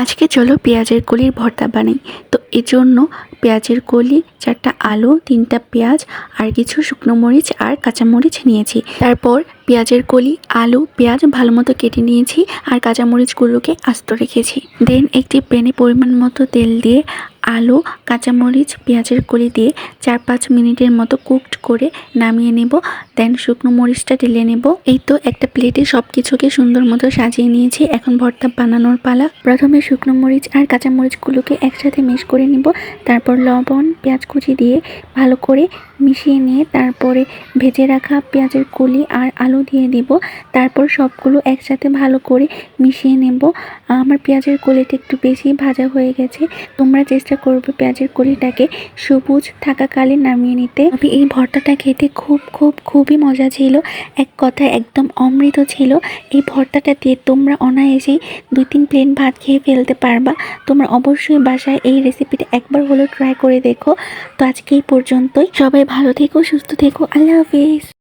আজকে চলো পেঁয়াজের কলির ভর্তা বানাই। তো এজন্য পেঁয়াজের কলি, 4টা আলু, 3টা পেঁয়াজ আর কিছু শুকনো মরিচ আর কাঁচামরিচ নিয়েছি। তারপর পেঁয়াজের কলি, আলু, পেঁয়াজ ভালো মতো কেটে নিয়েছি আর কাঁচামরিচগুলোকে আস্ত রেখেছি। দেন একটি প্যানে পরিমাণ মতো তেল দিয়ে আলু, কাঁচামরিচ, পেঁয়াজের কলি দিয়ে 4-5 মিনিটের মতো কুকড করে নামিয়ে নেব। দেন শুকনো মরিচটা ঢেলে নেব। এই তো একটা প্লেটে সব কিছুকে সুন্দর মতো সাজিয়ে নিয়েছি। এখন ভর্তা বানানোর পালা। প্রথমে শুকনো মরিচ আর কাঁচামরিচগুলোকে একসাথে মিক্স করে নিব। তারপর লবণ, পেঁয়াজ কুচি দিয়ে ভালো করে মিশিয়ে নিয়ে তারপরে ভেজে রাখা পেঁয়াজের কলি আর আলু দিয়ে দিব। তারপর সবগুলো একসাথে ভালো করে মিশিয়ে নেব। আমার পেঁয়াজের কলিটা একটু বেশি ভাজা হয়ে গেছে। তোমরা চেষ্টা করবে পেঁয়াজের কলিটাকে সবুজ থাকাকালীন নামিয়ে নিতে। তবে এই ভর্তাটা খেতে খুবই মজা ছিল। এক কথায় একদম অমৃত ছিল। এই ভর্তাটা দিয়ে তোমরা অনায়াসেই 2-3 প্লেট ভাত খেয়ে ফেলতে পারবা। তোমরা অবশ্যই বাসায় এই রেসিপিটা একবার হলেও ট্রাই করে দেখো। তো আজকে এই পর্যন্তই। সবাই ভালো থেকো, সুস্থ থেকো। আল্লাহ হাফিজ।